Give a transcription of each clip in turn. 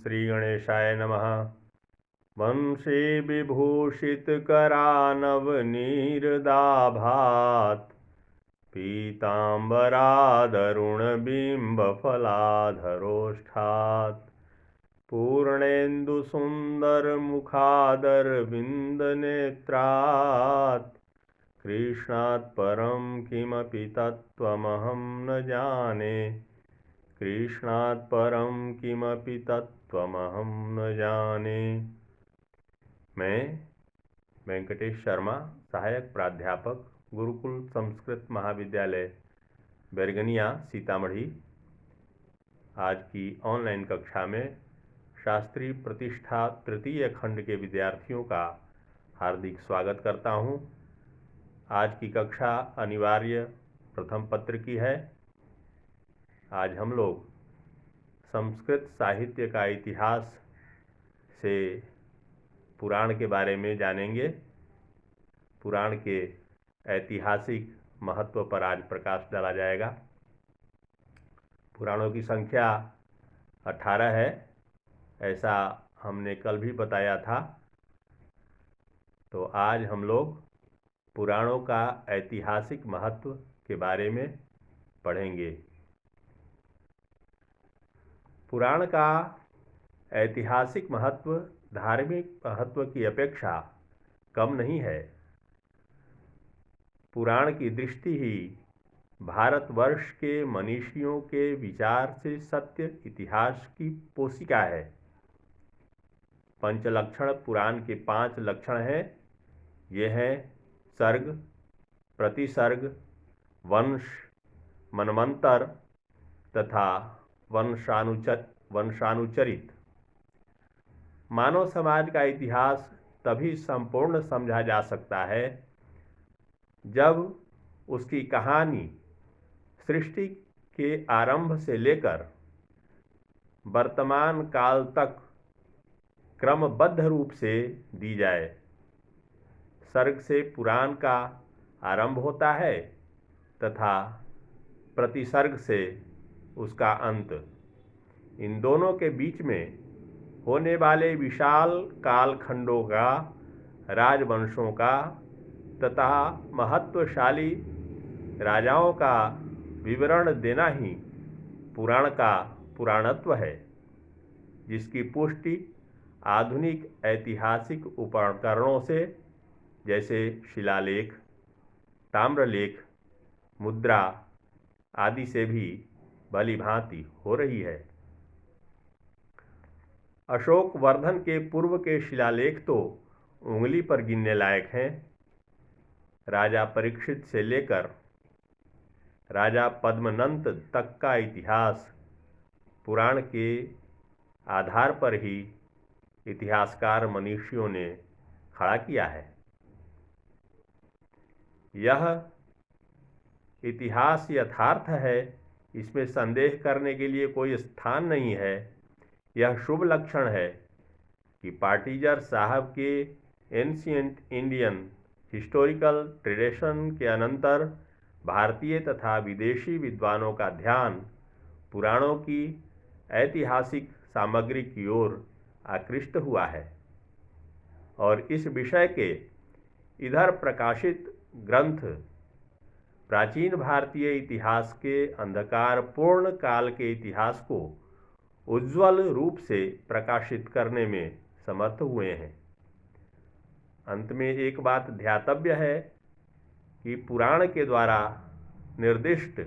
श्रीगणेशाय नमः। वंशे विभूषितकरानवनीरदाभात् पीताम्बरादरुणबिम्बफलाधरोष्ठात् पूर्णेन्दुसुन्दरमुखादरविन्दनेत्रात् कृष्णात् परं किमपि तत्त्वमहं न जाने। कृष्णात् परं किमपि तत्त्वमहं न जाने। मैं वेंकटेश शर्मा, सहायक प्राध्यापक, गुरुकुल संस्कृत महाविद्यालय बैरगनिया, सीतामढ़ी, आज की ऑनलाइन कक्षा में शास्त्रीय प्रतिष्ठा तृतीय खंड के विद्यार्थियों का हार्दिक स्वागत करता हूं। आज की कक्षा अनिवार्य प्रथम पत्र की है। आज हम लोग संस्कृत साहित्य का इतिहास से पुराण के बारे में जानेंगे। पुराण के ऐतिहासिक महत्व पर आज प्रकाश डाला जाएगा। पुराणों की संख्या 18 है, ऐसा हमने कल भी बताया था। तो आज हम लोग पुराणों का ऐतिहासिक महत्व के बारे में पढ़ेंगे। पुराण का ऐतिहासिक महत्व धार्मिक महत्व की अपेक्षा कम नहीं है। पुराण की दृष्टि ही भारतवर्ष के मनीषियों के विचार से सत्य इतिहास की पोषिका है। पंचलक्षण पुराण के 5 लक्षण हैं। ये हैं सर्ग, प्रतिसर्ग, वंश, मनवंतर तथा वंशानुचरित। मानव समाज का इतिहास तभी संपूर्ण समझा जा सकता है जब उसकी कहानी सृष्टि के आरंभ से लेकर वर्तमान काल तक क्रमबद्ध रूप से दी जाए। सर्ग से पुराण का आरंभ होता है तथा प्रतिसर्ग से उसका अंत। इन दोनों के बीच में होने वाले विशाल कालखंडों का, राजवंशों का तथा महत्वशाली राजाओं का विवरण देना ही पुराण का पुराणत्व है, जिसकी पुष्टि आधुनिक ऐतिहासिक उपकरणों से जैसे शिलालेख, ताम्रलेख, मुद्रा आदि से भी भलीभांति हो रही है। अशोक वर्धन के पूर्व के शिलालेख तो उंगली पर गिनने लायक हैं। राजा परीक्षित से लेकर राजा पद्मनंत तक का इतिहास पुराण के आधार पर ही इतिहासकार मनीषियों ने खड़ा किया है। यह इतिहास यथार्थ है, इसमें संदेह करने के लिए कोई स्थान नहीं है। यह शुभ लक्षण है कि पाटीजर साहब के एंशिएंट इंडियन हिस्टोरिकल ट्रेडिशन के अनंतर भारतीय तथा विदेशी विद्वानों का ध्यान पुराणों की ऐतिहासिक सामग्री की ओर आकृष्ट हुआ है और इस विषय के इधर प्रकाशित ग्रंथ प्राचीन भारतीय इतिहास के अंधकारपूर्ण काल के इतिहास को उज्ज्वल रूप से प्रकाशित करने में समर्थ हुए हैं। अंत में एक बात ध्यातव्य है कि पुराण के द्वारा निर्दिष्ट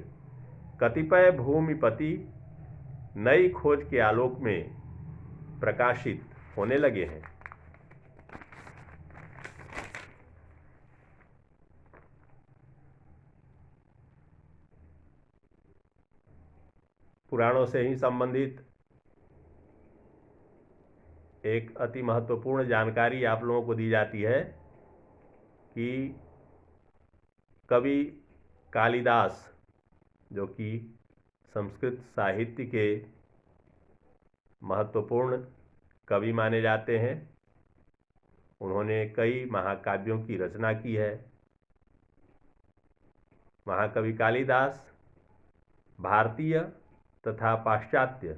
कतिपय भूमिपति नई खोज के आलोक में प्रकाशित होने लगे हैं। पुराणों से ही संबंधित एक अति महत्वपूर्ण जानकारी आप लोगों को दी जाती है कि कवि कालिदास, जो कि संस्कृत साहित्य के महत्वपूर्ण कवि माने जाते हैं, उन्होंने कई महाकाव्यों की रचना की है। महाकवि कालिदास भारतीय तथा पाश्चात्य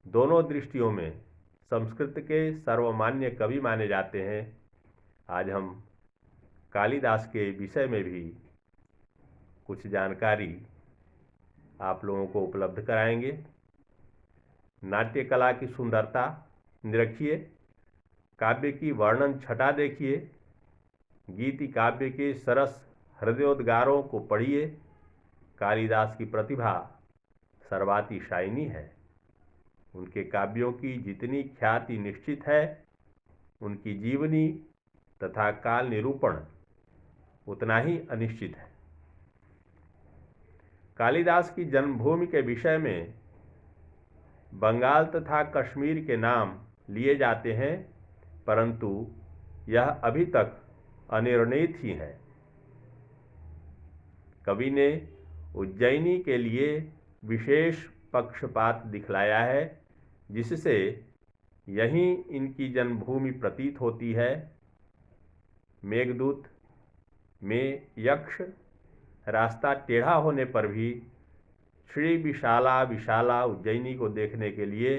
दोनों दृष्टियों में संस्कृत के सर्वमान्य कवि माने जाते हैं। आज हम कालिदास के विषय में भी कुछ जानकारी आप लोगों को उपलब्ध कराएंगे। नाट्य कला की सुंदरता निरखिए, काव्य की वर्णन छटा देखिए, गीति काव्य के सरस हृदयोद्गारों को पढ़िए। कालिदास की प्रतिभा सर्वातिशायिनी है। उनके काव्यों की जितनी ख्याति निश्चित है, उनकी जीवनी तथा काल निरूपण उतना ही अनिश्चित है। कालिदास की जन्मभूमि के विषय में बंगाल तथा कश्मीर के नाम लिए जाते हैं, परंतु यह अभी तक अनिर्णित ही है। कवि ने उज्जैनी के लिए विशेष पक्षपात दिखलाया है, जिससे यहीं इनकी जन्मभूमि प्रतीत होती है। मेघदूत में यक्ष रास्ता टेढ़ा होने पर भी श्री विशाला विशाला उज्जैनी को देखने के लिए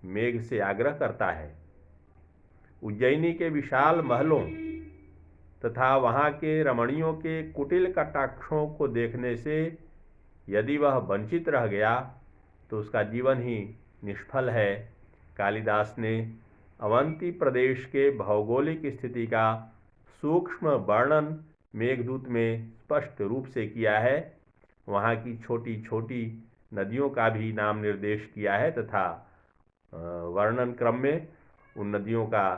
मेघ से आग्रह करता है। उज्जैनी के विशाल महलों तथा वहाँ के रमणियों के कुटिल कटाक्षों को देखने से यदि वह वंचित रह गया तो उसका जीवन ही निष्फल है। कालिदास ने अवंती प्रदेश के भौगोलिक स्थिति का सूक्ष्म वर्णन मेघदूत में स्पष्ट रूप से किया है। वहाँ की छोटी छोटी नदियों का भी नाम निर्देश किया है तथा वर्णन क्रम में उन नदियों का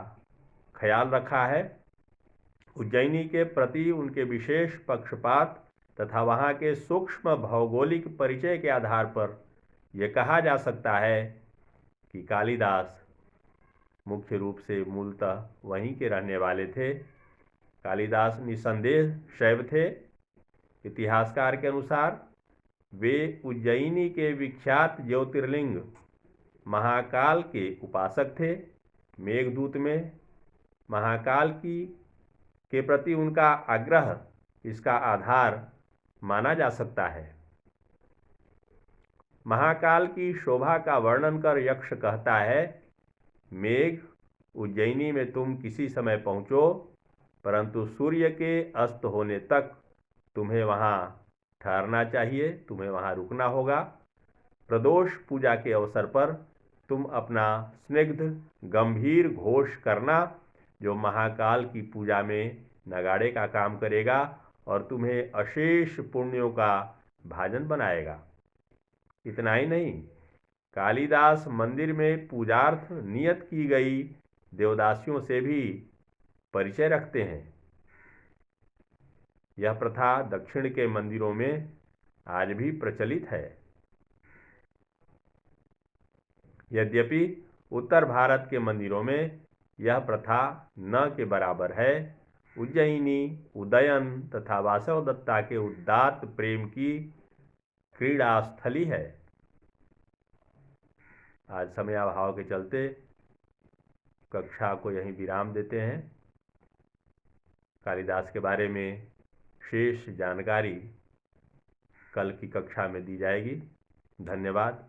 ख्याल रखा है। उज्जैनी के प्रति उनके विशेष पक्षपात तथा वहाँ के सूक्ष्म भौगोलिक परिचय के आधार पर यह कहा जा सकता है कि कालिदास मुख्य रूप से मूलतः वहीं के रहने वाले थे। कालिदास निसंदेह शैव थे। इतिहासकार के अनुसार वे उज्जैनी के विख्यात ज्योतिर्लिंग महाकाल के उपासक थे। मेघदूत में महाकाल के प्रति उनका आग्रह इसका आधार माना जा सकता है। महाकाल की शोभा का वर्णन कर यक्ष कहता है, मेघ, उज्जैनी में तुम किसी समय पहुँचो, परंतु सूर्य के अस्त होने तक तुम्हें वहाँ ठहरना चाहिए, तुम्हें वहाँ रुकना होगा। प्रदोष पूजा के अवसर पर तुम अपना स्निग्ध गंभीर घोष करना, जो महाकाल की पूजा में नगाड़े का काम करेगा और तुम्हें अशेष पुण्यों का भाजन बनाएगा। इतना ही नहीं, कालिदास मंदिर में पूजार्थ नियत की गई देवदासियों से भी परिचय रखते हैं। यह प्रथा दक्षिण के मंदिरों में आज भी प्रचलित है। यद्यपि उत्तर भारत के मंदिरों में यह प्रथा न के बराबर है। उज्जैनी उदयन तथा वासवदत्ता के उदात्त प्रेम की क्रीड़ा स्थली है। आज समयाभाव के चलते कक्षा को यहीं विराम देते हैं। कालिदास के बारे में शेष जानकारी कल की कक्षा में दी जाएगी। धन्यवाद।